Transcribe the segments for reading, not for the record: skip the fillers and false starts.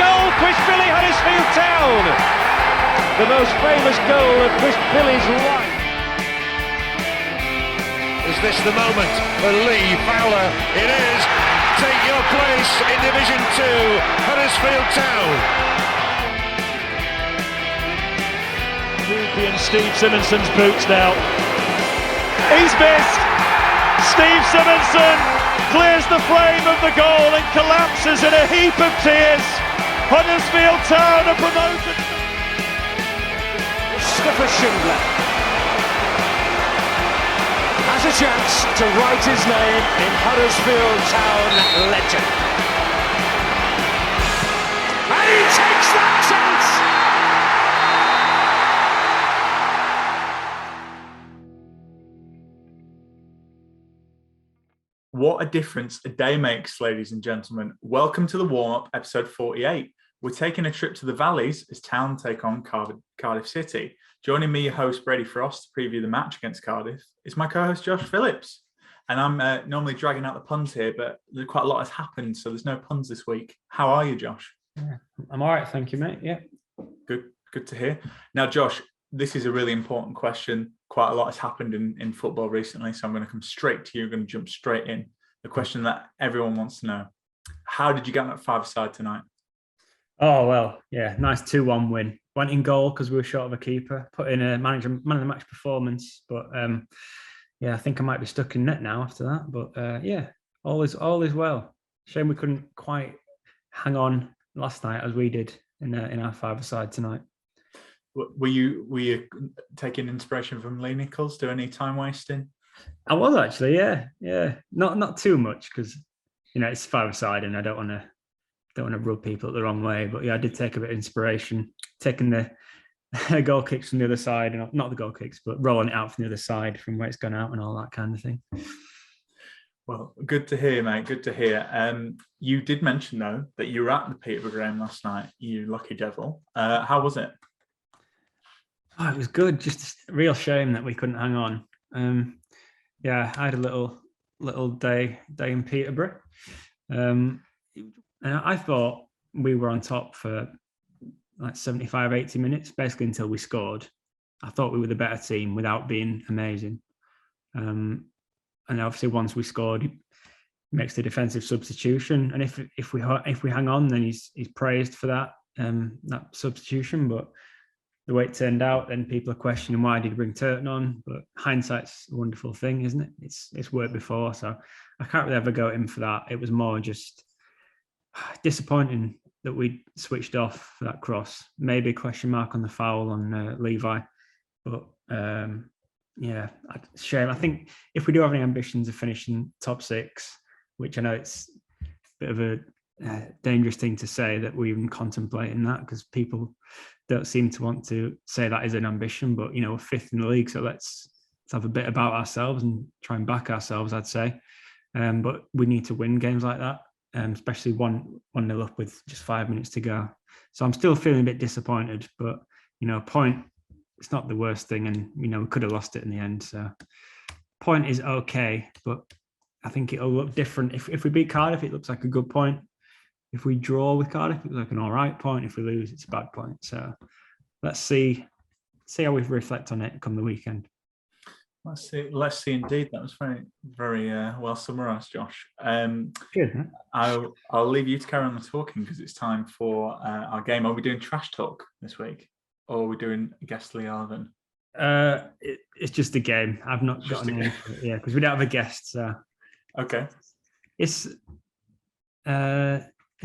goal, Quishbilly Huddersfield Town! The most famous goal of Quishbilly's life. Is this the moment for Lee Fowler? It is! Take your place in Division 2, Huddersfield Town. Ruben, Steve Simonson's boots now. He's missed! Steve Simonson clears the frame of the goal and collapses in a heap of tears. Huddersfield Town are promoted. Mustafa Schindler has a chance to write his name in Huddersfield Town legend. And he takes that chance! What a difference a day makes, ladies and gentlemen. Welcome to the warm-up, episode 48. We're taking a trip to the Valleys as Town take on Cardiff City. Joining me, your host, Brady Frost, to preview the match against Cardiff, is my co-host, Josh Phillips. And I'm normally dragging out the puns here, but quite a lot has happened, so there's no puns this week. How are you, Josh? Yeah, I'm all right, thank you, mate. Yeah. Good to hear. Now, Josh, this is a really important question. Quite a lot has happened in football recently, so I'm going to come straight to you. I'm going to jump straight in. The question that everyone wants to know. How did you get that five-a-side tonight? Oh, well, yeah, nice 2-1 win. Went in goal because we were short of a keeper. Put in a man of the match performance, but yeah, I think I might be stuck in net now after that. But yeah, all is well. Shame we couldn't quite hang on last night as we did in our five-a-side tonight. Were you taking inspiration from Lee Nichols? Do any time wasting? I was actually, yeah. Not too much because it's five-a-side and I don't want to rub people the wrong way. But yeah, I did take a bit of inspiration, taking the goal kicks from the other side, and not the goal kicks, but rolling it out from the other side from where it's gone out and all that kind of thing. Well, good to hear, mate. Good to hear. You did mention, though, that you were at the Peterborough game last night, you lucky devil. How was it? Oh, it was good. Just a real shame that we couldn't hang on. Yeah, I had a little day in Peterborough. And I thought we were on top for like 75, 80 minutes, basically until we scored. I thought we were the better team without being amazing. And obviously once we scored, he makes the defensive substitution. And if we hang on, then he's praised for that substitution. But the way it turned out, then people are questioning why did he bring Turton on? But hindsight's a wonderful thing, isn't it? It's worked before, so I can't really ever go at him for that. It was more just disappointing that we switched off for that cross. Maybe a question mark on the foul on Levi, but yeah, shame. I think if we do have any ambitions of finishing top six, which I know it's a bit of a dangerous thing to say that we're even contemplating that because people don't seem to want to say that is an ambition, but we're fifth in the league, so let's have a bit about ourselves and try and back ourselves, I'd say. But we need to win games like that, especially 1-0 up with just 5 minutes to go. So I'm still feeling a bit disappointed, but a point, it's not the worst thing, and we could have lost it in the end. So point is okay, but I think it'll look different. If we beat Cardiff, it looks like a good point. If we draw with Cardiff, it looks like an all right point. If we lose, it's a bad point. So let's see how we reflect on it come the weekend. Let's see. Indeed, that was very, very well summarised, Josh. Good. Huh? I'll leave you to carry on the talking because it's time for our game. Are we doing trash talk this week, or are we doing guest Lee Arvin? It's just a game. I've not got a name for it, because we don't have a guest. So okay, it's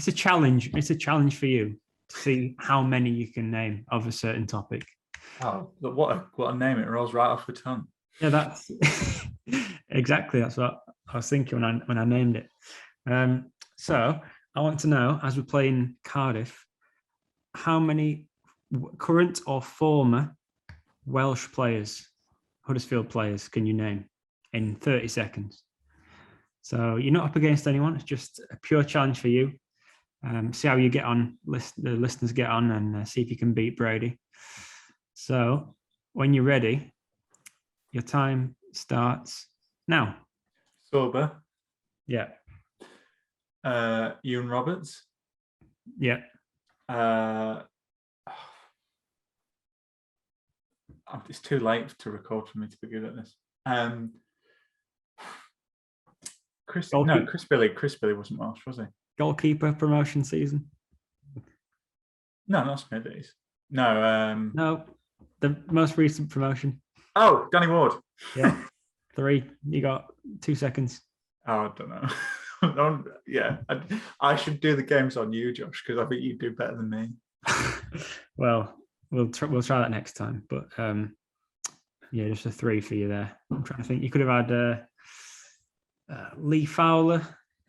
a challenge. It's a challenge for you to see how many you can name of a certain topic. Oh, what a name! It rolls right off the tongue. Yeah, that's exactly. That's what I was thinking when I named it. So I want to know, as we're playing Cardiff, how many current or former Welsh players, Huddersfield players, can you name in 30 seconds? So you're not up against anyone. It's just a pure challenge for you. See how you get on, the listeners get on, and see if you can beat Brady. So when you're ready, your time starts now. Sorba. Yeah. Ewan Roberts. Yeah. It's too late to record for me to be good at this. Chris Billy wasn't Welsh, was he? Goalkeeper promotion season. No, not Smithies. No. No, the most recent promotion. Oh, Danny Ward. Yeah, 3. You got 2 seconds. Oh, I don't know. Yeah, I should do the games on you, Josh, because I think you do better than me. Well, we'll try that next time. But yeah, just a 3 for you there. I'm trying to think. You could have had Lee Fowler.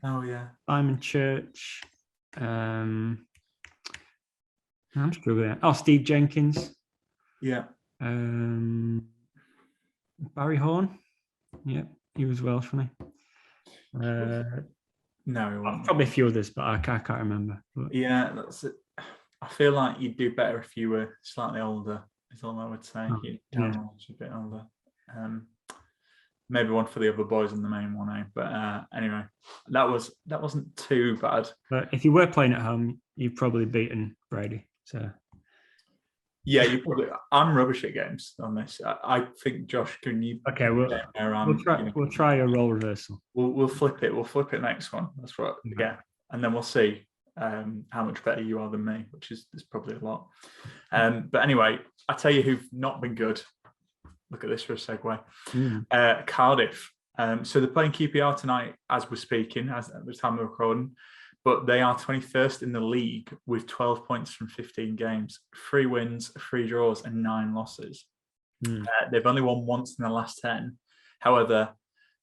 Oh yeah. Simon Church. I'm struggling. Oh, Steve Jenkins. Yeah. Barry Horn. Yeah, he was Welsh, wasn't he? No, probably a few others, but I can't remember. But. Yeah, that's it. I feel like you'd do better if you were slightly older. Is all I would say. Oh, You're a bit older. Maybe one for the other boys in the main one, eh? But anyway, that wasn't too bad. But if you were playing at home, you've probably beaten Brady. So yeah, you probably. I'm rubbish at games on this. I think Josh, can you? Okay, we'll try a role reversal. We'll flip it. We'll flip it next one. That's right. Yeah, and then we'll see how much better you are than me, which is probably a lot. But anyway, I tell you who've not been good. Look at this for a segue. Cardiff. So they're playing QPR tonight as we're speaking, as at the time of recording. But they are 21st in the league with 12 points from 15 games, 3 wins, 3 draws, and 9 losses. They've only won once in the last 10. However,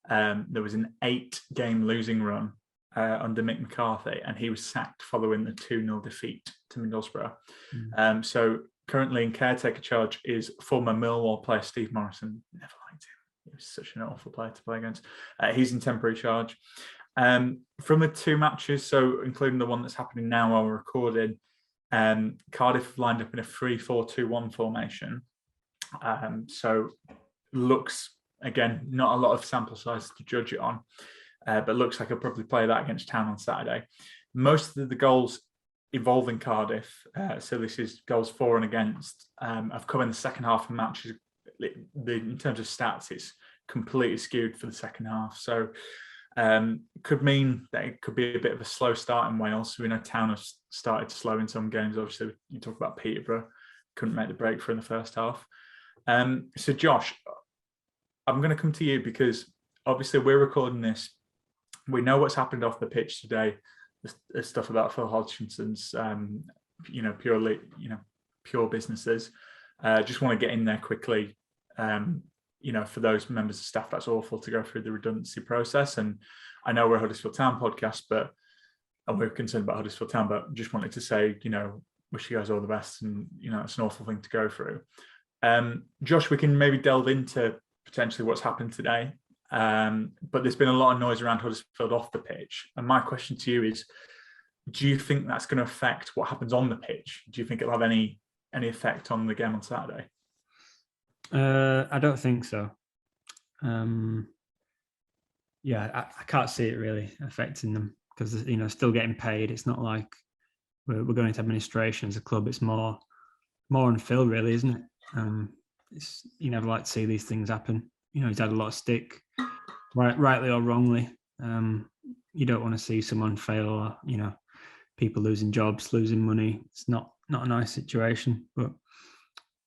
there was an 8-game losing run under Mick McCarthy, and he was sacked following the 2-0 defeat to Middlesbrough. So currently in caretaker charge is former Millwall player Steve Morrison. Never liked him. He was such an awful player to play against. He's in temporary charge. From the 2 matches, so including the one that's happening now while we're recording, Cardiff lined up in a 3-4-2-1 formation. So looks, again, not a lot of sample size to judge it on, but looks like he'll probably play that against Town on Saturday. Most of the goals involving Cardiff, so this is goals for and against, have come in the second half of matches. In terms of stats, it's completely skewed for the second half. So could mean that it could be a bit of a slow start in Wales. We know Town have started slow in some games. Obviously, you talk about Peterborough, couldn't make the breakthrough in the first half. So Josh, I'm going to come to you because obviously we're recording this. We know what's happened off the pitch today. There's stuff about Phil Hodgson's, pure businesses. Just want to get in there quickly. For those members of staff, that's awful to go through the redundancy process. And I know we're a Huddersfield Town podcast, and we're concerned about Huddersfield Town, but just wanted to say, wish you guys all the best. And, it's an awful thing to go through. Josh, we can maybe delve into potentially what's happened today. But there's been a lot of noise around Huddersfield off the pitch. And my question to you is, do you think that's going to affect what happens on the pitch? Do you think it'll have any effect on the game on Saturday? I don't think so. I can't see it really affecting them because, still getting paid. It's not like we're going into administration as a club. It's more on Phil, really, isn't it? You never like to see these things happen. He's had a lot of stick, rightly or wrongly. You don't want to see someone fail or, people losing jobs, losing money. It's not a nice situation, but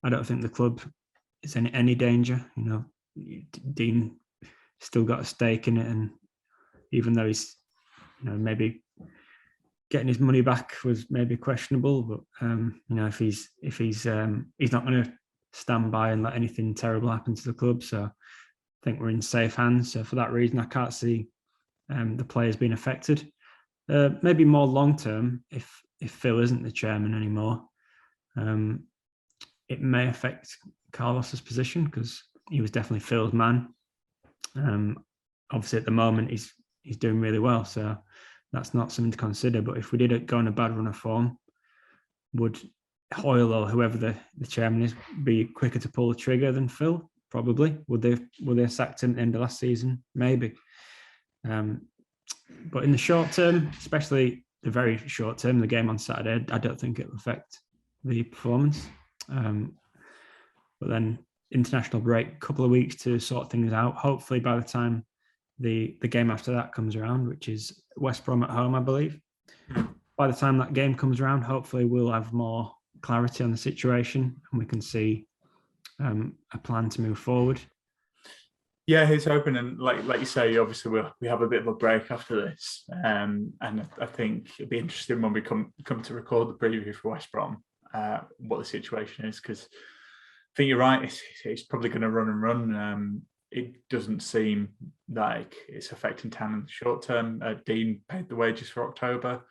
I don't think the club is in any danger. Dean still got a stake in it, and even though he's, maybe getting his money back was maybe questionable, but if he's not going to stand by and let anything terrible happen to the club, so I think we're in safe hands. So for that reason, I can't see the players being affected. Maybe more long term, if Phil isn't the chairman anymore, it may affect Carlos's position because he was definitely Phil's man. Obviously, at the moment, he's doing really well, so that's not something to consider. But if we did go on a bad run of form, would Hoyle or whoever the chairman is be quicker to pull the trigger than Phil? Probably. Would they have sacked him at the end of last season? Maybe. But in the short term, especially the very short term, the game on Saturday, I don't think it will affect the performance. But then international break, couple of weeks to sort things out. Hopefully by the time the game after that comes around, which is West Brom at home, I believe. By the time that game comes around, hopefully we'll have more clarity on the situation and we can see a plan to move forward. Yeah, he's hoping, and like you say, obviously we have a bit of a break after this, and I think it'd be interesting when we come to record the preview for West Brom, what the situation is, because I think you're right. It's probably going to run and run. It doesn't seem like it's affecting Town in the short term. Dean paid the wages for October.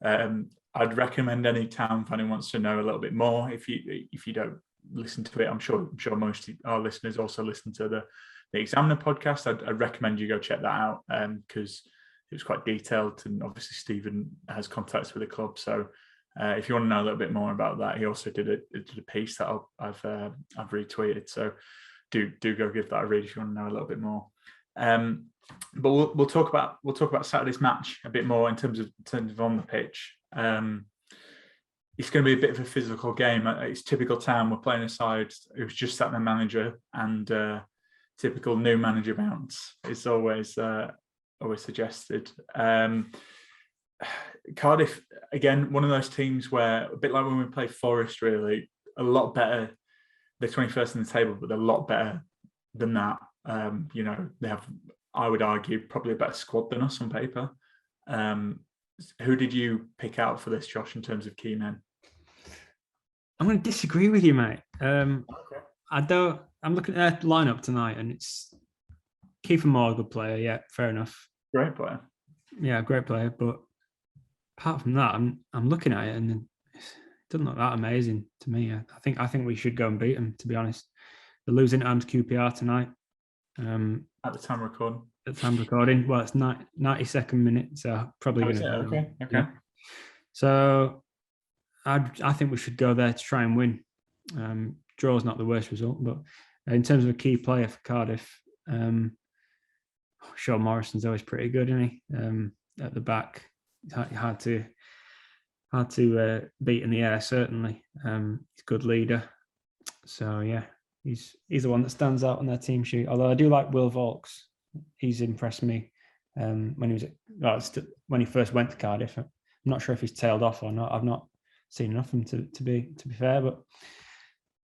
I'd recommend any Town fan who wants to know a little bit more. If you don't listen to it, I'm sure most of our listeners also listen to the Examiner podcast. I'd recommend you go check that out because it was quite detailed, and obviously Stephen has contacts with the club. So if you want to know a little bit more about that, he also did a piece that I've retweeted. So do go give that a read if you want to know a little bit more. But we'll talk about Saturday's match a bit more in terms of on the pitch. It's going to be a bit of a physical game. It's typical Town. We're playing a side who's just sacked their manager, and typical new manager bounce is always suggested. Cardiff, again, one of those teams where, a bit like when we play Forest, really, a lot better. They're 21st in the table, but they're a lot better than that. They have, I would argue, probably a better squad than us on paper. Who did you pick out for this, Josh, in terms of key men? I'm going to disagree with you, mate. Okay. I'm looking at the lineup tonight, and it's Kieran Moore, a good player. Yeah, fair enough. Great player. Yeah, great player. But apart from that, I'm looking at it, and it doesn't look that amazing to me. I think we should go and beat them. To be honest, they're losing at QPR tonight. At the time recording. Well, it's 92nd minute, so probably going to. Okay. Yeah. So I think we should go there to try and win. Draw's not the worst result, but in terms of a key player for Cardiff, Sean Morrison's always pretty good, isn't he? At the back, hard to beat in the air, certainly. He's a good leader. So yeah, he's the one that stands out on their team sheet. Although I do like Will Vaulks. He's impressed me when he first went to Cardiff. I'm not sure if he's tailed off or not. I've not seen enough of him to be fair, but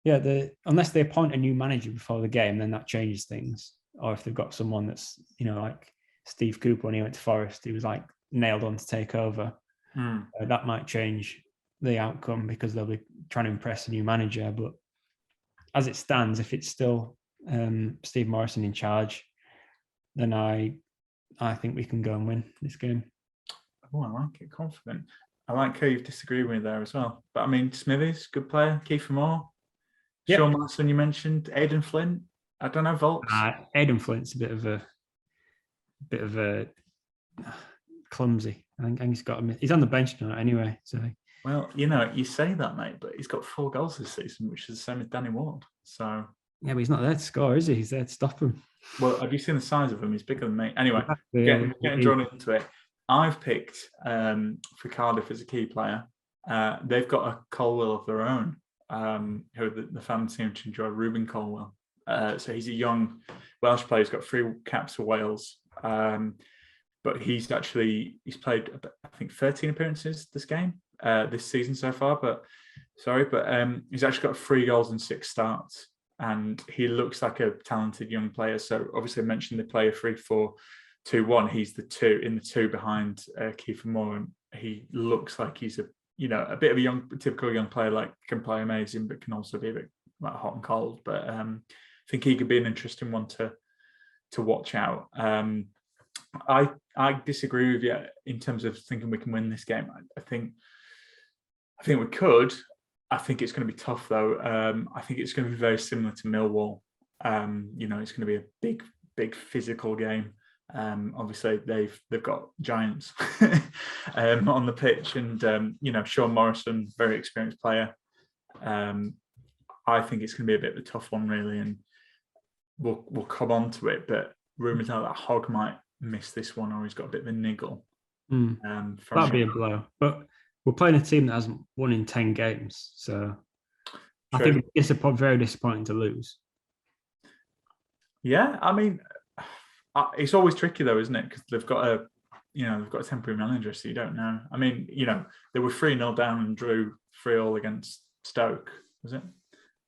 yeah, unless they appoint a new manager before the game, then that changes things. Or if they've got someone that's, like Steve Cooper when he went to Forest, he was like nailed on to take over. That might change the outcome because they'll be trying to impress a new manager. But as it stands, if it's still Steve Morrison in charge, then I think we can go and win this game. Oh, I like it. Confident. I like how you've disagreed with me there as well. But I mean, Smithies, good player. Kieran Moore. Yep. Sean Morrison, you mentioned. Aidan Flint. I don't know, Vaulks. Aidan Flint's a bit of a clumsy. I think he's on the bench now anyway. So well, you say that, mate, but he's got 4 goals this season, which is the same as Danny Ward. So yeah, but he's not there to score, is he? He's there to stop him. Well, have you seen the size of him? He's bigger than me. Anyway, getting drawn into it. I've picked for Cardiff as a key player. They've got a Caldwell of their own, who the fans seem to enjoy, Ruben Caldwell. So he's a young Welsh player. He's got 3 caps for Wales. But he's played, I think, 13 appearances this season so far. But he's actually got 3 goals and 6 starts. And he looks like a talented young player. So obviously I mentioned they play a 3-4-2-1. He's the 2 behind Kieran Moore. And he looks like he's a bit of a typical young player, like can play amazing, but can also be a bit like hot and cold. But I think he could be an interesting one to watch out. I disagree with you in terms of thinking we can win this game. I think we could. I think it's going to be tough, though. I think it's going to be very similar to Millwall. It's going to be a big physical game. Obviously, they've got giants on the pitch, and Sean Morrison, very experienced player. I think it's going to be a bit of a tough one, really, and we'll come on to it. But rumours are that Hogg might miss this one, or he's got a bit of a niggle. That'd be a blow. But we're playing a team that hasn't won in 10 games, so I think it's very disappointing to lose. Yeah, I mean, it's always tricky though, isn't it? Because they've got a temporary manager, so you don't know. I mean, they were 3-0 down and drew 3-3 against Stoke, was it?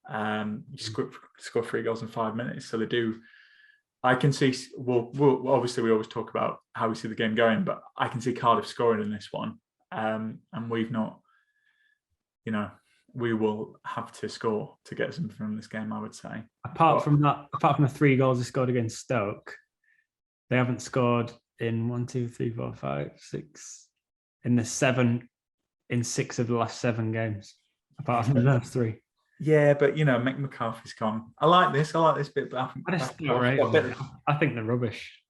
You score 3 goals in 5 minutes, so they do. I can see. Well, obviously we always talk about how we see the game going, but I can see Cardiff scoring in this one, and we've not. We will have to score to get something from this game, I would say. Apart from the 3 goals they scored against Stoke, they haven't scored in 1, 2, 3, 4, 5, 6 in 6 of the last 7 games. Apart from those 3. Yeah, but Mick McCarthy's gone. I like this bit, but I think they're rubbish.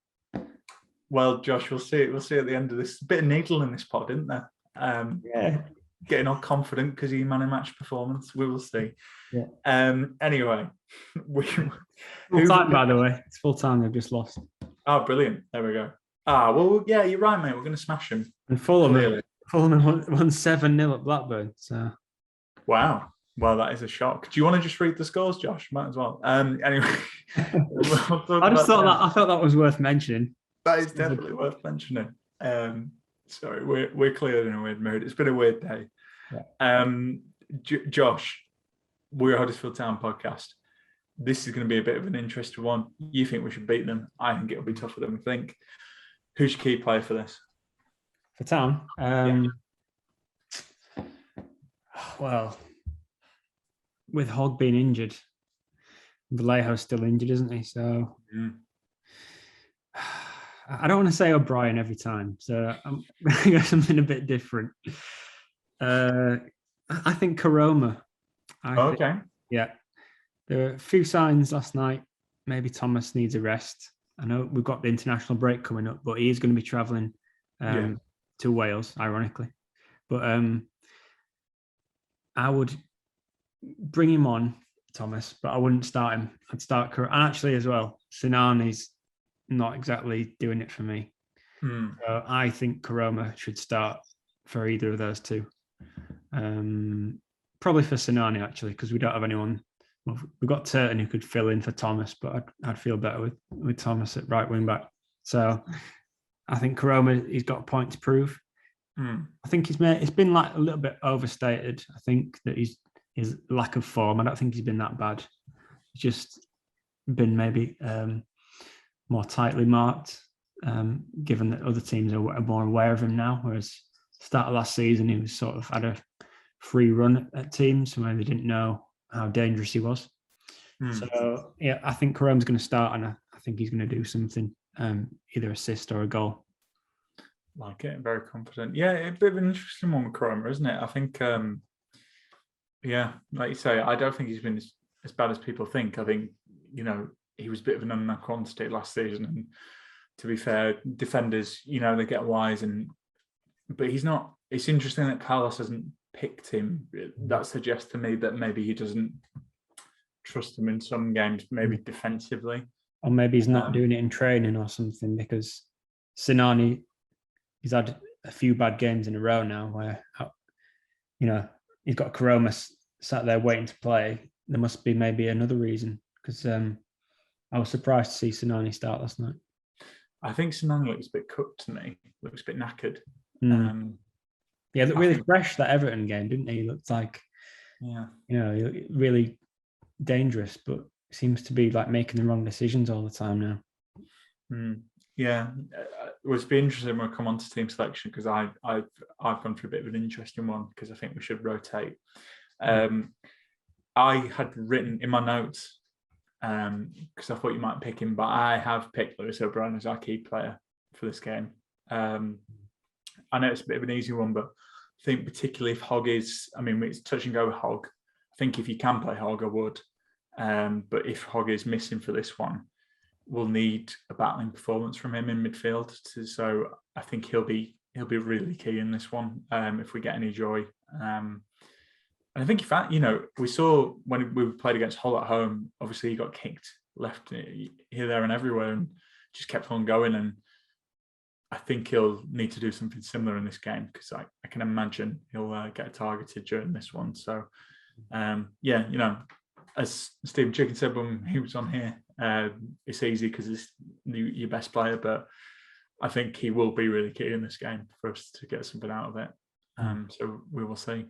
Well, Josh, we'll see at the end of this. A bit of needle in this pod, isn't there? Yeah. Getting all confident because he man of match performance. We will see. Yeah. Anyway, full time, by the way. It's full time. They've just lost. Oh, brilliant! There we go. Well, yeah, you're right, mate. We're going to smash him. And Fulham won 7-0 at Blackburn. So. Wow. Well, that is a shock. Do you want to just read the scores, Josh? Might as well. Anyway, I thought that was worth mentioning. That is definitely worth mentioning. Sorry, we're clearly in a weird mood. It's been a weird day. Yeah. Josh, we're a Huddersfield Town podcast. This is going to be a bit of an interesting one. You think we should beat them? I think it'll be tougher than we think. Who's your key player for this? For Town? Well, with Hogg being injured, Vallejo's still injured, isn't he? So I don't want to say O'Brien every time, so I'm going to go something a bit different. I think Karoma. Okay. Yeah. There were a few signs last night. Maybe Thomas needs a rest. I know we've got the international break coming up, but he is going to be travelling to Wales, ironically. But I would bring him on, Thomas, but I wouldn't start him. I'd start and actually as well, Sinani's not exactly doing it for me. So I think Karoma should start for either of those two. Probably for Sinani, actually, because we don't have anyone. Well, we've got Turton who could fill in for Thomas, but I'd feel better with Thomas at right wing back. So I think Karoma, he's got a point to prove. I think it's been like a little bit overstated. I think that his lack of form, I don't think he's been that bad. He's just been maybe more tightly marked, given that other teams are more aware of him now, whereas start of last season he was sort of had a free run at teams where they didn't know how dangerous he was. So yeah, I think Karome's going to start, and I think he's going to do something, either assist or a goal. Like it, very confident. Yeah, a bit of an interesting one with Karoma, isn't it? I think, like you say, I don't think he's been as bad as people think. I think, he was a bit of an unknown quantity last season, and to be fair, defenders, they get wise, but he's not. It's interesting that Carlos hasn't picked him. That suggests to me that maybe he doesn't trust him in some games, maybe defensively, or maybe he's not doing it in training or something, because Sinani, he's had a few bad games in a row now where, he's got Karoma sat there waiting to play. There must be maybe another reason, because I was surprised to see Sinani start last night. I think Sinani looks a bit cooked to me, looks a bit knackered. Yeah, looked really fresh, that Everton game, didn't he? He looked like, really dangerous, but seems to be like making the wrong decisions all the time now. Yeah, it would be interesting when we come on to team selection, because I've gone through a bit of an interesting one, because I think we should rotate. I had written in my notes, because I thought you might pick him, but I have picked Lewis O'Brien as our key player for this game. I know it's a bit of an easy one, but I think particularly if Hogg is, it's touch and go with Hogg. I think if you can play Hogg, I would. But if Hogg is missing for this one, we'll need a battling performance from him in midfield. So I think he'll be really key in this one, if we get any joy. And I think we saw when we played against Hull at home, obviously he got kicked left here, there and everywhere, and just kept on going. And I think he'll need to do something similar in this game, because I can imagine he'll get targeted during this one. So, as Stephen Chicken said when he was on here, it's easy because it's your best player, but I think he will be really key in this game for us to get something out of it. So we will see.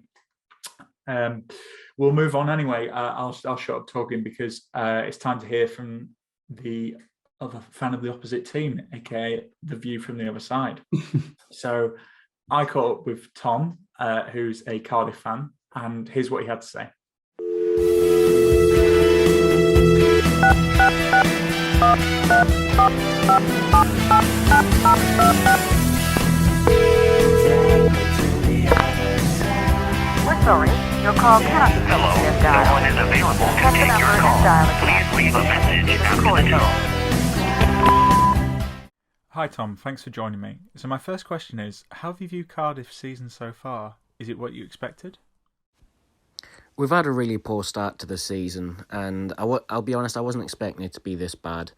We'll move on anyway. I'll shut up talking because it's time to hear from the other fan of the opposite team, aka the view from the other side. So I caught up with Tom, who's a Cardiff fan, and here's what he had to say. We're sorry, your call cannot be Hello, taken no as one is available to Cut the take number your and call. dial again. Please leave a message after the tone. Hi Tom, thanks for joining me. So my first question is, how have you viewed Cardiff's season so far? Is it what you expected? We've had a really poor start to the season, and I'll be honest, I wasn't expecting it to be this bad.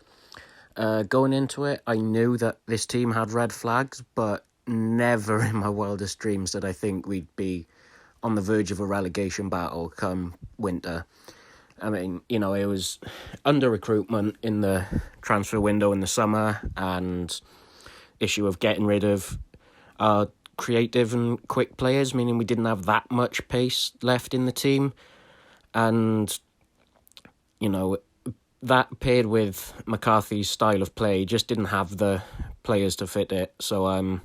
Going into it, I knew that this team had red flags, but never in my wildest dreams did I think we'd be on the verge of a relegation battle come winter. I mean, it was under recruitment in the transfer window in the summer, and issue of getting rid of our creative and quick players, meaning we didn't have that much pace left in the team. And, that paired with McCarthy's style of play just didn't have the players to fit it. So, I'm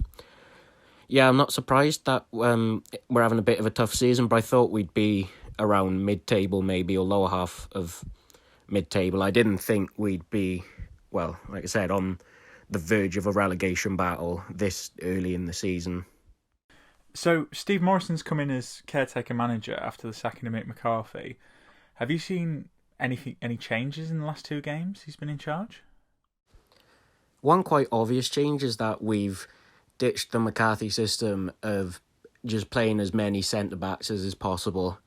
not surprised that we're having a bit of a tough season, but I thought we'd be around mid-table maybe, or lower half of mid-table. I didn't think we'd be, well, like I said, on the verge of a relegation battle this early in the season. So Steve Morrison's come in as caretaker manager after the sacking of Mick McCarthy. Have you seen any changes in the last two games he's been in charge? One quite obvious change is that we've ditched the McCarthy system of just playing as many centre-backs as is possible.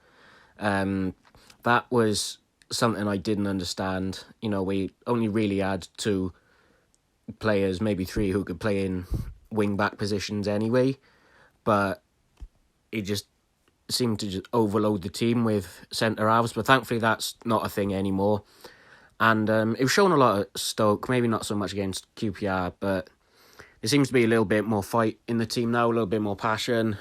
That was something I didn't understand. We only really had two players, maybe three, who could play in wing-back positions anyway, but it just seemed to just overload the team with centre-halves, but thankfully that's not a thing anymore. And it was showing a lot of Stoke, maybe not so much against QPR, but there seems to be a little bit more fight in the team now, a little bit more passion.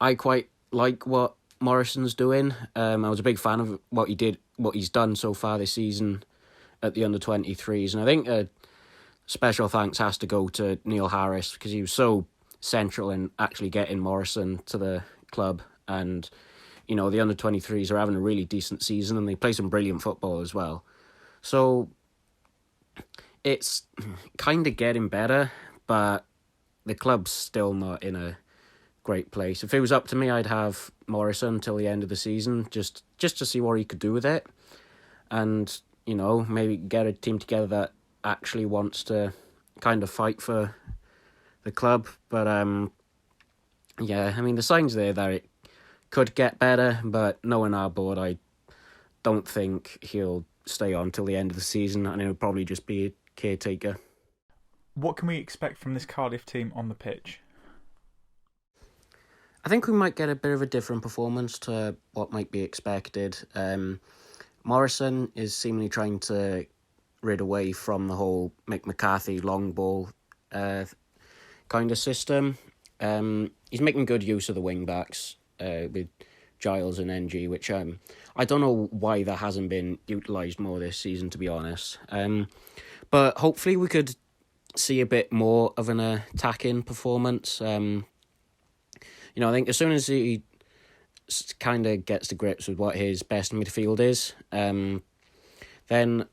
I quite like what Morrison's doing. I was a big fan of what he's done so far this season at the under-23s, and I think special thanks has to go to Neil Harris, because he was so central in actually getting Morrison to the club. And the under-23s are having a really decent season, and they play some brilliant football as well. So it's kind of getting better, but the club's still not in a great place. If it was up to me, I'd have Morrison till the end of the season, just to see what he could do with it, and maybe get a team together that actually wants to kind of fight for the club. But the sign's there that it could get better, but knowing our board, I don't think he'll stay on till the end of the season, and it'll probably just be a caretaker. What can we expect from this Cardiff team on the pitch? I think we might get a bit of a different performance to what might be expected. Morrison is seemingly trying to rid away from the whole Mick McCarthy long ball kind of system. He's making good use of the wing backs with Giles and NG, which I don't know why that hasn't been utilised more this season, to be honest. But hopefully we could see a bit more of an attacking performance. I think as soon as he kind of gets to grips with what his best midfield is, then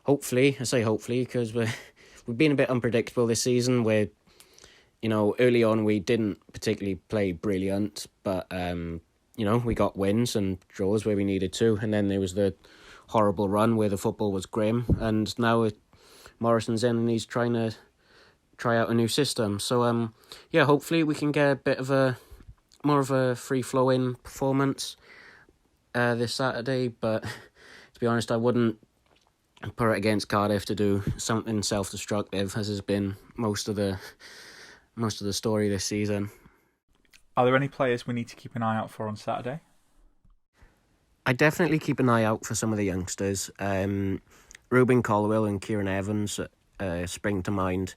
hopefully, I say hopefully because we've been a bit unpredictable this season. Where early on we didn't particularly play brilliant, but we got wins and draws where we needed to, and then there was the horrible run where the football was grim, and now Morrison's in and he's trying to try out a new system. So hopefully we can get a bit of more of a free-flowing performance this Saturday. But to be honest, I wouldn't put it against Cardiff to do something self-destructive, as has been most of the story this season. Are there any players we need to keep an eye out for on Saturday? I definitely keep an eye out for some of the youngsters. Ruben, Caldwell and Kieran Evans spring to mind.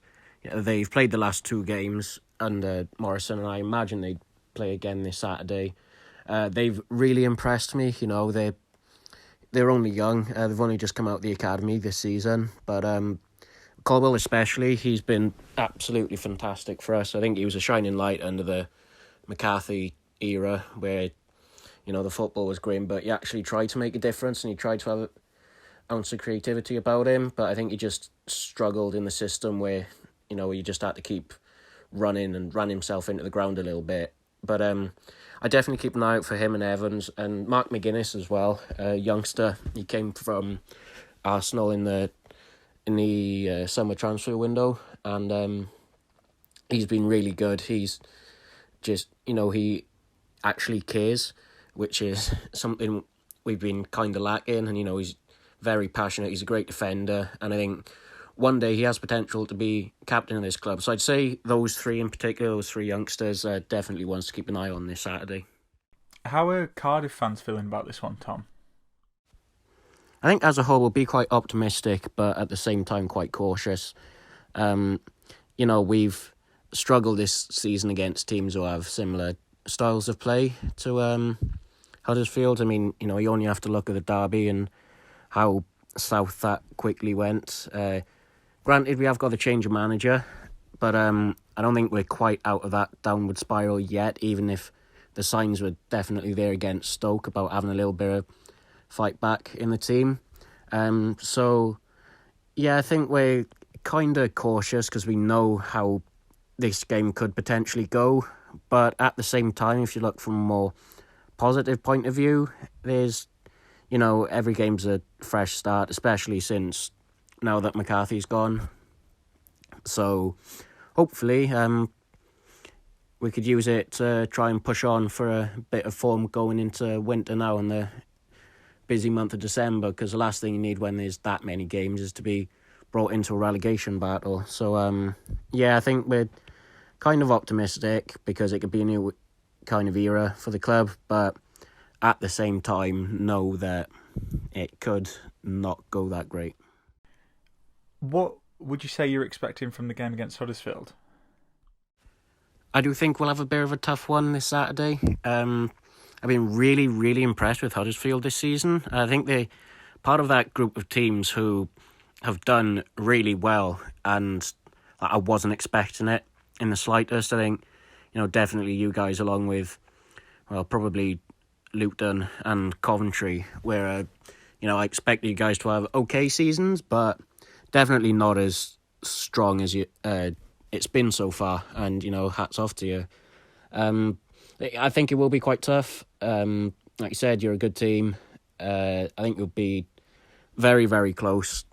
They've played the last 2 games under Morrison, and I imagine they'd play again this Saturday. They've really impressed me. They're only young. They've only just come out of the academy this season. But Caldwell especially, he's been absolutely fantastic for us. I think he was a shining light under the McCarthy era where, the football was grim, but he actually tried to make a difference and he tried to have an ounce of creativity about him. But I think he just struggled in the system where, he just had to keep running and ran himself into the ground a little bit. But I definitely keep an eye out for him and Evans and Mark McGuinness as well, a youngster. He came from Arsenal in the summer transfer window, and he's been really good. He's just, he actually cares, which is something we've been kind of lacking. And, he's very passionate. He's a great defender. And I think one day he has potential to be captain of this club. So I'd say those 3 in particular, those 3 youngsters, are definitely ones to keep an eye on this Saturday. How are Cardiff fans feeling about this one, Tom? I think as a whole we'll be quite optimistic, but at the same time quite cautious. We've struggled this season against teams who have similar styles of play to Huddersfield. I mean, you only have to look at the derby and how south that quickly went. Granted, we have got a change of manager, but I don't think we're quite out of that downward spiral yet, even if the signs were definitely there against Stoke about having a little bit of fight back in the team. So, yeah, I think we're kind of cautious because we know how this game could potentially go. But at the same time, if you look from a more positive point of view, there's, every game's a fresh start, especially since now that McCarthy's gone. So hopefully we could use it to try and push on for a bit of form going into winter now in the busy month of December, because the last thing you need when there's that many games is to be brought into a relegation battle. So I think we're kind of optimistic because it could be a new kind of era for the club, but at the same time know that it could not go that great. What would you say you're expecting from the game against Huddersfield? I do think we'll have a bit of a tough one this Saturday. I've been really, really impressed with Huddersfield this season. I think they're part of that group of teams who have done really well, and I wasn't expecting it in the slightest. I think, definitely you guys, along with, probably Luton and Coventry, where, I expected you guys to have okay seasons, but definitely not as strong as it's been so far. And, hats off to you. I think it will be quite tough. Like you said, you're a good team. I think you'll be very, very close.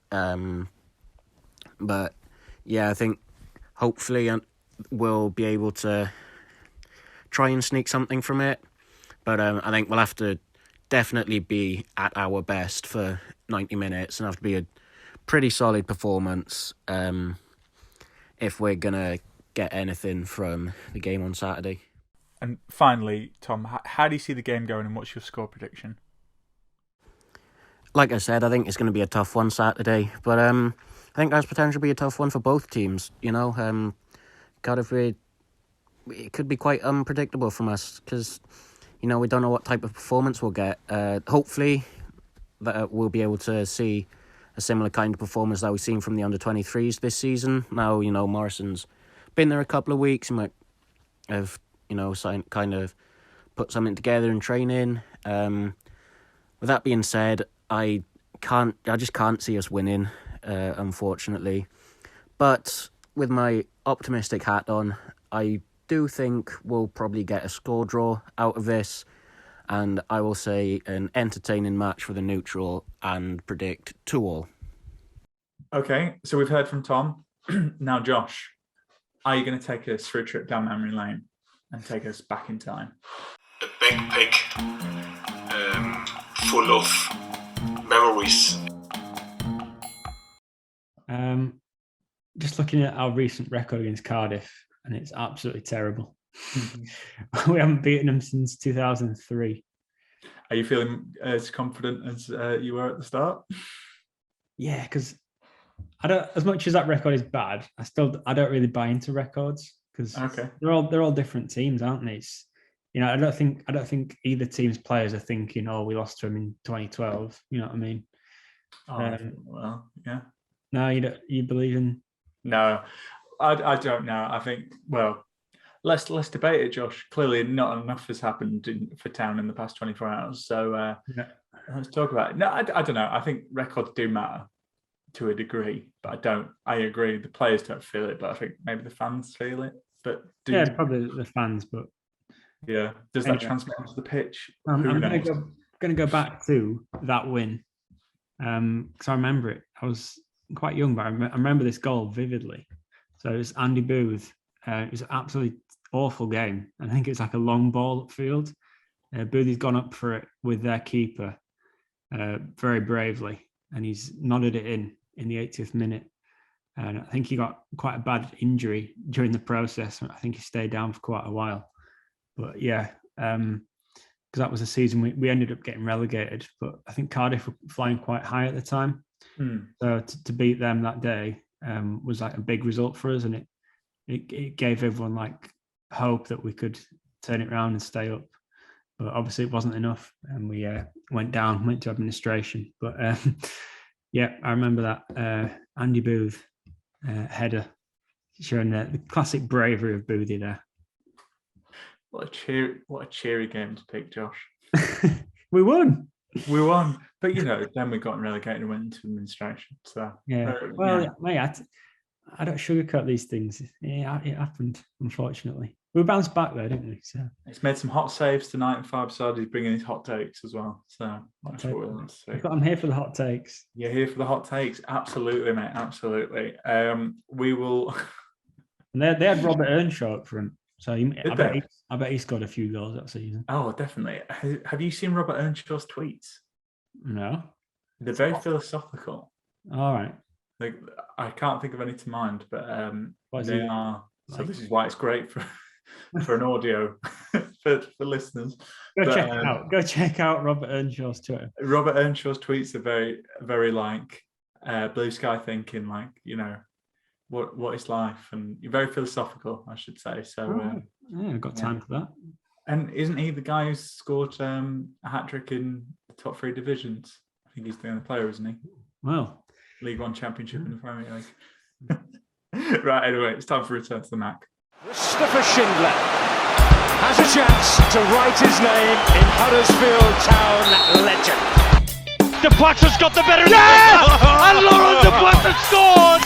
But yeah, I think hopefully we'll be able to try and sneak something from it. But I think we'll have to definitely be at our best for 90 minutes and have to be a pretty solid performance if we're going to get anything from the game on Saturday. And finally, Tom, how do you see the game going and what's your score prediction? Like I said, I think it's going to be a tough one Saturday, but I think that's potentially be a tough one for both teams. Cardiff, it could be quite unpredictable from us because, we don't know what type of performance we'll get. Hopefully, that we'll be able to see a similar kind of performance that we've seen from the under-23s this season. Now, Morrison's been there a couple of weeks. He might have, kind of put something together in training. With that being said, I just can't see us winning, unfortunately. But with my optimistic hat on, I do think we'll probably get a score draw out of this, and I will say an entertaining match for the neutral and predict 2-2. Okay, so we've heard from Tom. Now, Josh, are you going to take us for a trip down memory lane and take us back in time? A backpack full of memories. Just looking at our recent record against Cardiff, and it's absolutely terrible. We haven't beaten them since 2003. Are you feeling as confident as you were at the start? Yeah, because I don't. As much as that record is bad, I don't really buy into records because they're all different teams, aren't they? It's, I don't think either team's players are thinking, "Oh, we lost to them in 2012." You know what I mean? Well, yeah. No, you don't. You believe in? No, I don't know. I think, well, let's debate it, Josh. Clearly, not enough has happened for Town in the past 24 hours. So let's talk about it. No, I don't know. I think records do matter to a degree, but I agree. The players don't feel it, but I think maybe the fans feel it. But probably the fans. But yeah, does that transmit onto the pitch? I'm going to go back to that win because I remember it. I was quite young, but I remember this goal vividly. So it was Andy Booth. It was an absolutely awful game. I think it's like a long ball upfield. Boothie's gone up for it with their keeper very bravely, and he's nodded it in the 80th minute. And I think he got quite a bad injury during the process. I think he stayed down for quite a while. But yeah, because that was a season we ended up getting relegated. But I think Cardiff were flying quite high at the time. So to beat them that day was like a big result for us, and it gave everyone like hope that we could turn it around and stay up. But obviously it wasn't enough, and we went to administration. But yeah, I remember that Andy Booth header showing the classic bravery of Boothie there. What a cheery game to pick, Josh. We won. But then we got relegated and went into administration. So yeah. Mate, I don't sugarcoat these things. Yeah, it happened, unfortunately. We bounced back though, didn't we? So he's made some hot saves tonight, and 5 side. He's bringing his hot takes as well. So that's what we want to see. I'm here for the hot takes. You're here for the hot takes, absolutely, mate, absolutely. We will. And they had Robert Earnshaw up front, so I bet he scored a few goals that season. Oh, definitely. Have you seen Robert Earnshaw's tweets? No. They're very philosophical. All right. Like, I can't think of any to mind, but they are. So like? This is why it's great for an audio for listeners. Check it out. Go check out Robert Earnshaw's Twitter. Robert Earnshaw's tweets are very, very like blue sky thinking, like, what is life, and you're very philosophical, I should say. So I've got time for that. And isn't he the guy who's scored a hat trick in the top 3 divisions? I think he's the only player, isn't he? Well, League One Championship in the Premier League. Right, anyway, it's time for return to the Mac. Christopher Schindler has a chance to write his name in Huddersfield Town legend. De Plata's got the better. Yeah! And Laurent De Plata scored.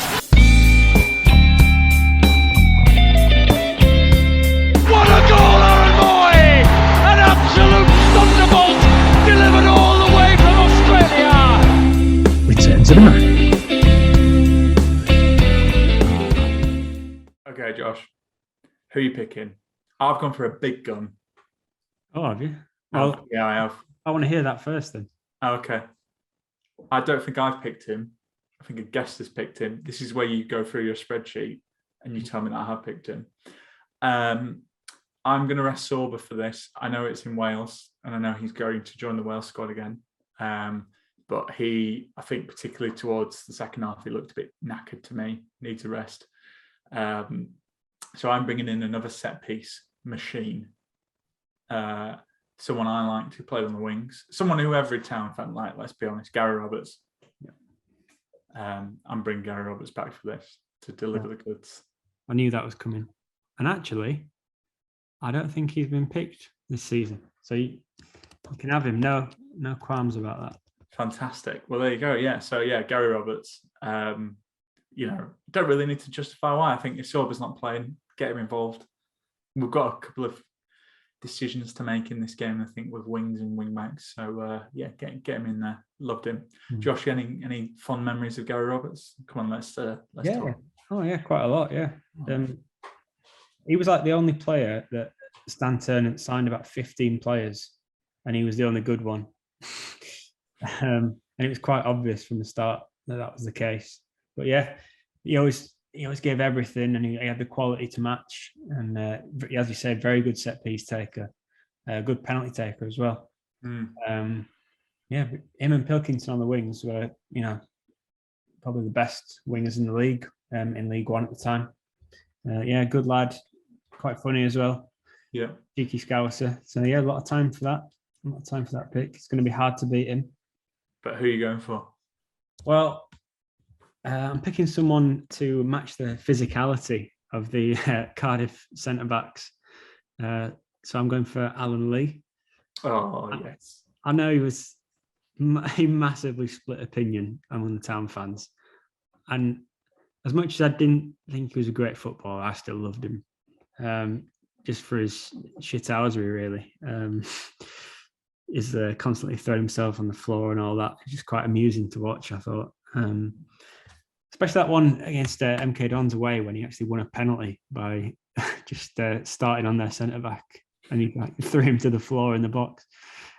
What a goal, Aaron Moy! An absolute thunderbolt delivered all the way from Australia. Return to the Mac. Okay, Josh, who are you picking? I've gone for a big gun. Oh, have you? Well, yeah, I have. I want to hear that first then. Okay. I don't think I've picked him. I think a guest has picked him. This is where you go through your spreadsheet and you tell me that I have picked him. I'm going to rest Sorba for this. I know it's in Wales, and I know he's going to join the Wales squad again. But I think particularly towards the second half, he looked a bit knackered to me. Needs a rest. So I'm bringing in another set piece machine. Someone I like to play on the wings. Someone who every Town fan like, let's be honest, Gary Roberts. I'm bringing Gary Roberts back for this to deliver the goods. I knew that was coming. And actually, I don't think he's been picked this season. So you can have him. No qualms about that. Fantastic. Well, there you go. Yeah. So yeah, Gary Roberts. Don't really need to justify why. I think if Sorba's not playing, get him involved. We've got a couple of decisions to make in this game, I think, with wings and wing backs. So get him in there. Loved him. Josh, any fond memories of Gary Roberts? Come on, let's talk. Oh yeah, quite a lot. Yeah. He was like the only player that Stan Turner signed about 15 players, and he was the only good one. And it was quite obvious from the start that was the case. But yeah, he always gave everything, and he had the quality to match. And as you said, very good set piece taker, good penalty taker as well. Yeah, him and Pilkington on the wings were, probably the best wingers in the league, in League One at the time. Yeah, good lad, quite funny as well. Yeah, cheeky Scouser. So yeah, a lot of time for that. A lot of time for that pick. It's going to be hard to beat him. but who are you going for? Well, I'm picking someone to match the physicality of the Cardiff centre backs. So I'm going for Alan Lee. Oh yes, I know he massively split opinion among the town fans, and as much as I didn't think he was a great footballer, I still loved him. Just for his shithousery, really. Is constantly throwing himself on the floor and all that. It's just quite amusing to watch, I thought. Especially that one against MK Dons away when he actually won a penalty by just starting on their centre back, and he threw him to the floor in the box.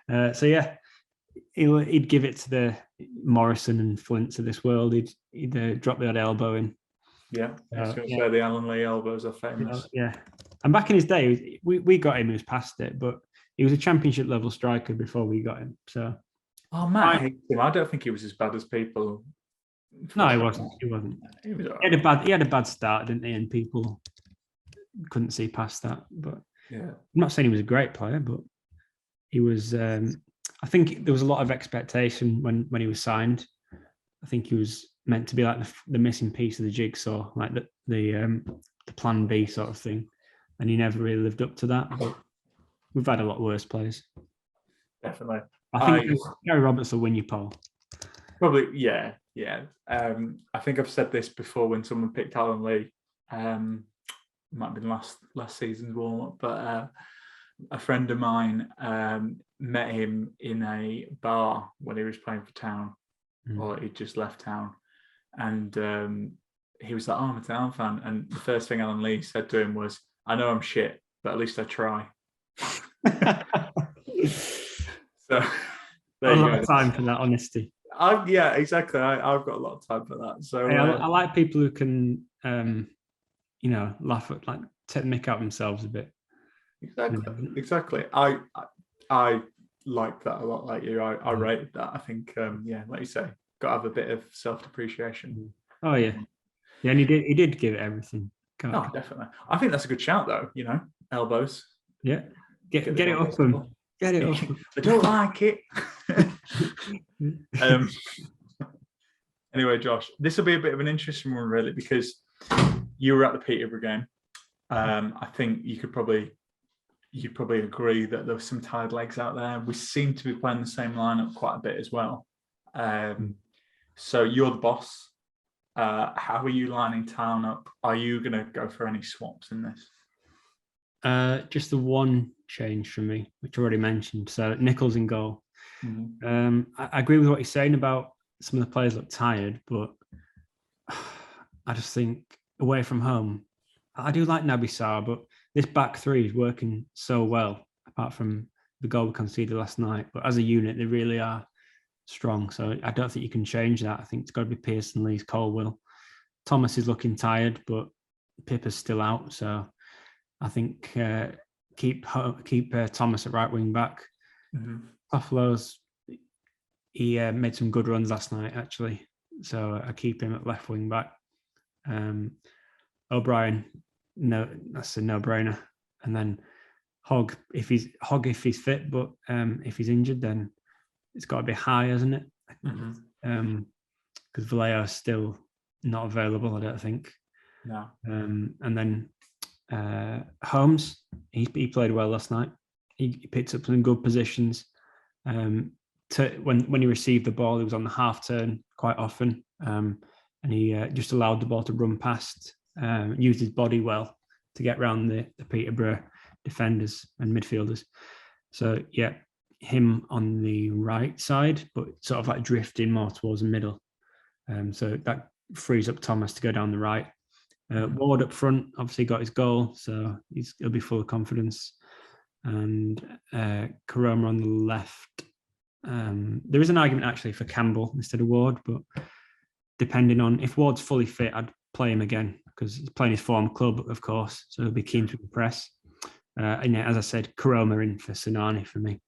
So yeah, he'd give it to the Morrison and Flints of this world. He'd drop the odd elbow in. Yeah, I was going to say the Alan Lee elbows are famous. Yeah, and back in his day, we got him. He was past it, but he was a championship level striker before we got him. So, Matt hates him. I don't think he was as bad as people. No, he wasn't. He wasn't. He had a bad start, didn't he? And people couldn't see past that. But yeah, I'm not saying he was a great player, but he was. I think there was a lot of expectation when he was signed. I think he was meant to be like the missing piece of the jigsaw, like the plan B sort of thing, and he never really lived up to that. But we've had a lot worse players. Definitely. I think Gary Roberts will win your poll. Probably, yeah. I think I've said this before when someone picked Alan Lee. Might have been last season's warm-up, but a friend of mine met him in a bar when he was playing for Town, or he'd just left Town, and he was like, "Oh, I'm a Town fan," and the first thing Alan Lee said to him was, "I know I'm shit, but at least I try." So there you go. A lot of time for that honesty. Yeah, exactly. I've got a lot of time for that. So I like people who can, laugh at, like, take the mick out of themselves a bit. Exactly. I like that a lot. Like you, I rated that. I think, like you say, got to have a bit of self-depreciation. Oh yeah, and he did give it everything. Oh, definitely. I think that's a good shout, though. Elbows. Yeah, get it off them. Get it off. I don't like it. Anyway, Josh, this will be a bit of an interesting one, really, because you were at the Peterborough game. I think you'd probably agree that there were some tired legs out there. We seem to be playing the same lineup quite a bit as well. So you're the boss. How are you lining Town up? Are you going to go for any swaps in this? Just the one change from me, which I already mentioned. So Nichols in goal. I agree with what you're saying about some of the players look tired, but I just think away from home, I do like Naby Sarr, but this back three is working so well, apart from the goal we conceded last night. But as a unit, they really are strong. So I don't think you can change that. I think it's got to be Pearson, Lees, Caldwell. Thomas is looking tired, but Pippa's still out. So I think keep Thomas at right wing back. Toffolo's, he made some good runs last night, actually. So I keep him at left wing back. O'Brien, no, that's a no-brainer. And then Hogg if he's fit, but if he's injured, then it's got to be High, hasn't it? Because Vallejo's still not available, I don't think. No. And then Holmes, he played well last night. He picked up some good positions. When he received the ball, he was on the half turn quite often, and he just allowed the ball to run past. Used his body well to get around the Peterborough defenders and midfielders. So yeah, him on the right side, but sort of like drifting more towards the middle. So that frees up Thomas to go down the right. Ward up front obviously got his goal, so he'll be full of confidence. And Karoma on the left. There is an argument actually for Campbell instead of Ward, but depending on if Ward's fully fit, I'd play him again because he's playing his former club, of course, so he'll be keen to impress. And yeah, as I said, Koroma in for Sinani for me.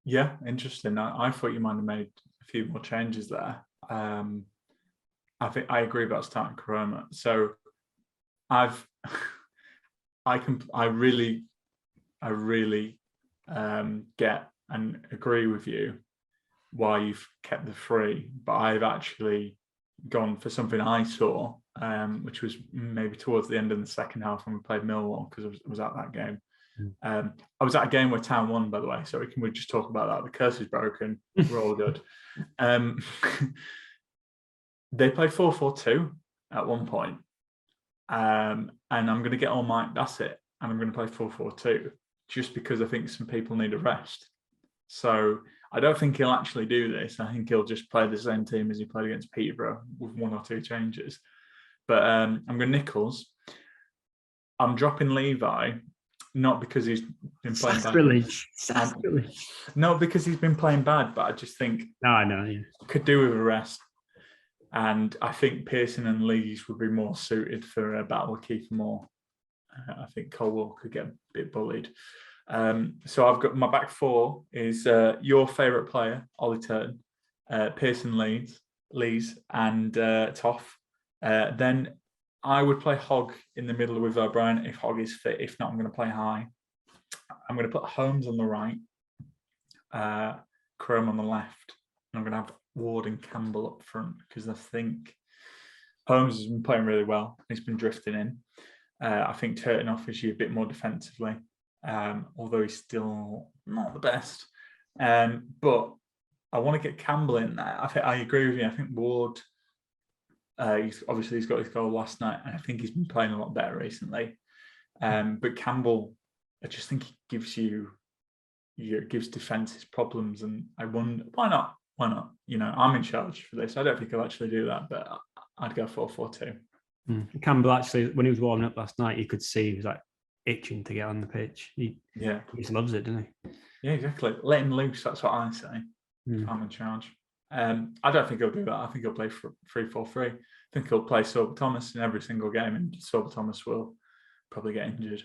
Yeah, interesting. I thought you might have made a few more changes there. I think I agree about starting Koroma. So I really get and agree with you why you've kept the 3, but I've actually gone for something I saw, which was maybe towards the end of the second half when we played Millwall, because I was at that game. I was at a game where Town won, by the way, so we just talk about that. The curse is broken. We're all good. They played 4-4-2 at one point, and I'm going to get on my that's it, and I'm going to play 4-4-2 just because I think some people need a rest. So I don't think he'll actually do this. I think he'll just play the same team as he played against Peterborough with 1 or 2 changes. But I'm going Nichols. I'm dropping Levi, not because he's been playing bad. Not because he's been playing bad, but I just think I know, yeah. Could do with a rest. And I think Pearson and Lees would be more suited for a battle with Keith Moore. I think Caldwell could get a bit bullied. So I've got my back 4 is your favourite player, Ollie Turton, Pearson, Lees, and Toff. Then I would play Hogg in the middle with O'Brien if Hogg is fit. If not, I'm going to play high. I'm going to put Holmes on the right, Chrome on the left, and I'm going to have Ward and Campbell up front because I think Holmes has been playing really well. He's been drifting in. I think Turton offers you a bit more defensively, although he's still not the best. But I want to get Campbell in there. I agree with you. I think Ward, he's got his goal last night, and I think he's been playing a lot better recently. But Campbell, I just think he gives defences problems, and I wonder why not? Why not? You know, I'm in charge for this. I don't think he'll actually do that, but I'd go 4-4-2. Campbell actually, when he was warming up last night, you could see he was like itching to get on the pitch. He just loves it, doesn't he? Yeah, exactly. Let him loose. That's what I say. I'm in charge. I don't think he'll do that. I think he'll play 3-4-3. I think he'll play Sorba Thomas in every single game, and Sorba Thomas will probably get injured.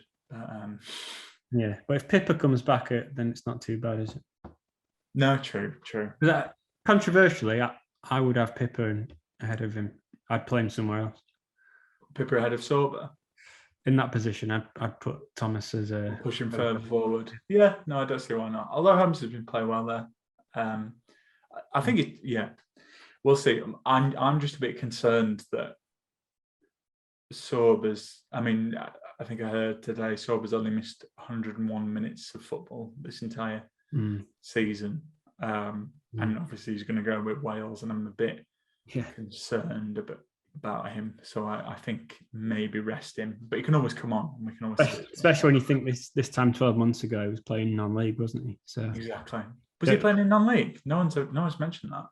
Yeah, but if Pippa comes back, then it's not too bad, is it? No, true. Controversially, I would have Pippa ahead of him. I'd play him somewhere else. Pippa ahead of Sorba? In that position, I'd put Thomas as a... Push him further forward. Yeah, no, I don't see why not. Although Holmes has been playing well there. I think we'll see. I'm just a bit concerned that Sorba's... I mean, I think I heard today Sorba's only missed 101 minutes of football this entire season. And obviously he's going to go with Wales, and I'm a bit concerned about him. So I think maybe rest him. But he can always come on. We can always especially when you think this time 12 months ago he was playing non-league, wasn't he? So exactly. Was he playing in non-league? No one's mentioned that.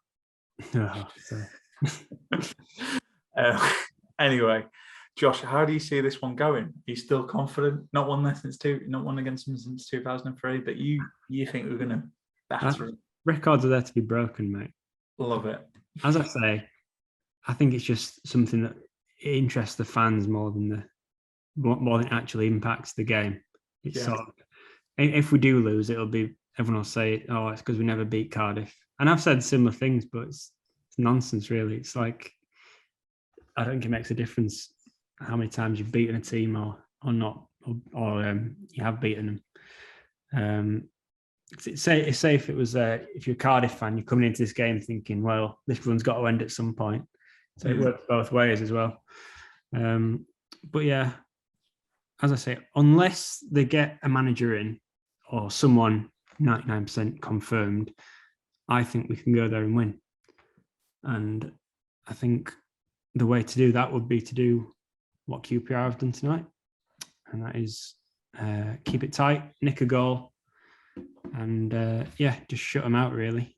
Anyway, Josh, how do you see this one going? Are you still confident? Not won against them since 2003, but you think we're going to batter it? Records are there to be broken, mate. Love it. As I say, I think it's just something that interests the fans more than it actually impacts the game. It's sort of, if we do lose, it'll be everyone will say, "Oh, it's because we never beat Cardiff." And I've said similar things, but it's nonsense, really. It's like I don't think it makes a difference how many times you've beaten a team or not, or you have beaten them. Say if it was if you're a Cardiff fan, you're coming into this game thinking, well, this run's got to end at some point. So it works both ways as well. But yeah, as I say, unless they get a manager in or someone 99% confirmed, I think we can go there and win. And I think the way to do that would be to do what QPR have done tonight, and that is keep it tight, nick a goal, and just shut them out, really.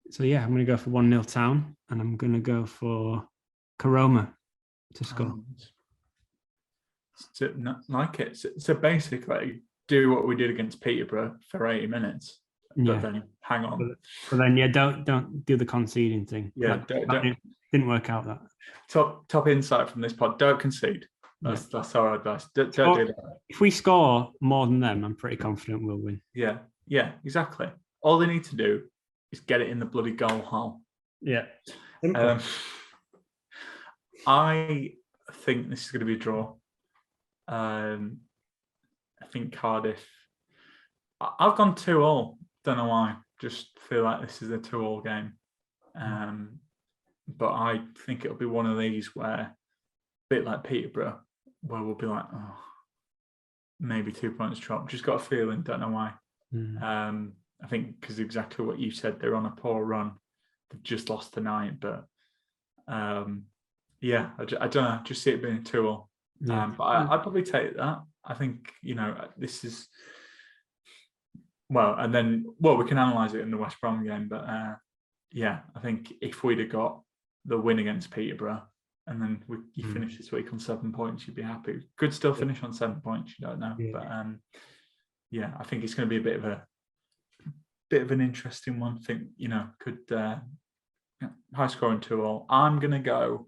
So yeah, I'm going to go for 1-0 Town, and I'm going to go for Koroma to score. So, like it. So basically, do what we did against Peterborough for 80 minutes. but then hang on. But then, yeah, don't do the conceding thing. Yeah, didn't work out that. Top insight from this pod: don't concede. That's our advice. Don't do that. If we score more than them, I'm pretty confident we'll win. Yeah, exactly. All they need to do is get it in the bloody goal hole. Yeah. I think this is going to be a draw. I think Cardiff. I've gone 2-2. Don't know why. Just feel like this is a 2-2 game. But I think it'll be one of these where, a bit like Peterborough, where we'll be like, oh, maybe 2 points drop. Just got a feeling. Don't know why. I think because exactly what you said, they're on a poor run. They've just lost tonight, but I don't know. Just see it being 2-2. But I'd probably take that. I think, this is and then we can analyse it in the West Brom game. But I think if we'd have got the win against Peterborough and then you finish this week on 7 points, you'd be happy. Could still finish on 7 points. You don't know, but I think it's going to be a bit of an interesting one. I think could high scoring 2-2. I'm going to go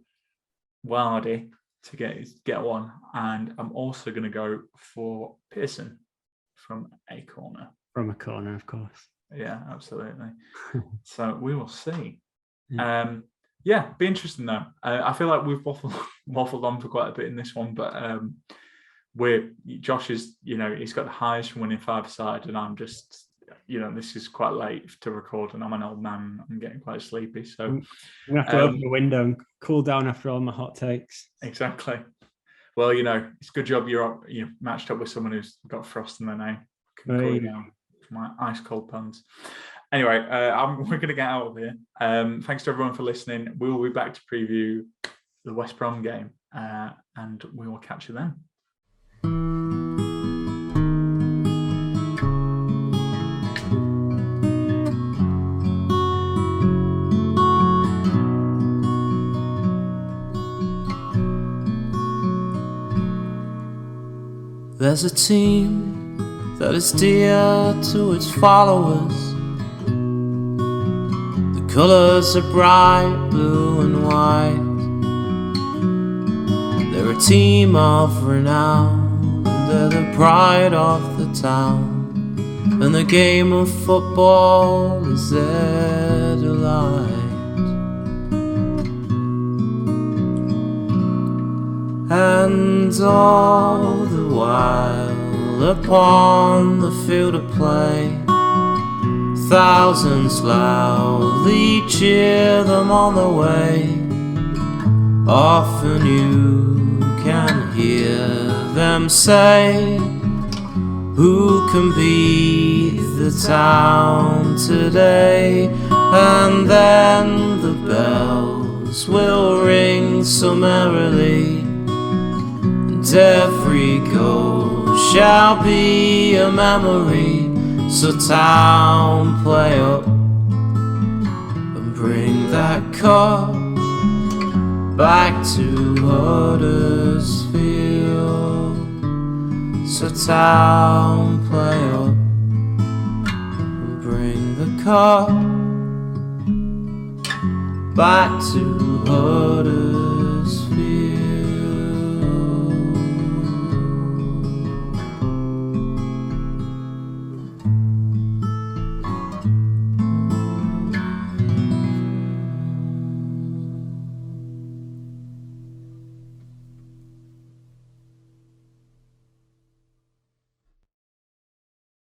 Wardy to get one, and I'm also going to go for Pearson from a corner. From a corner, of course. Yeah, absolutely. So we will see. Be interesting though. I feel like we've waffled on for quite a bit in this one, but Josh is, he's got the highest winning five-side, and I'm just, this is quite late to record, and I'm an old man. I'm getting quite sleepy, so I'm gonna have to open the window and cool down after all my hot takes. Exactly. Well, it's a good job you're matched up with someone who's got frost in their name. Can cool you down for my ice cold puns. Anyway, we're going to get out of here. Thanks to everyone for listening. We will be back to preview the West Brom game, and we will catch you then. There's a team that is dear to its followers. The colours are bright blue and white. They're a team of renown, and they're the pride of the town, and the game of football is their delight. And all the while upon the field of play, thousands loudly cheer them on the way. Often you can hear them say, who can beat the town today? And then the bells will ring so merrily, and every goal shall be a memory. So town, play up and bring that cup back to Huddersfield. So town, play up and bring the cup back to Huddersfield.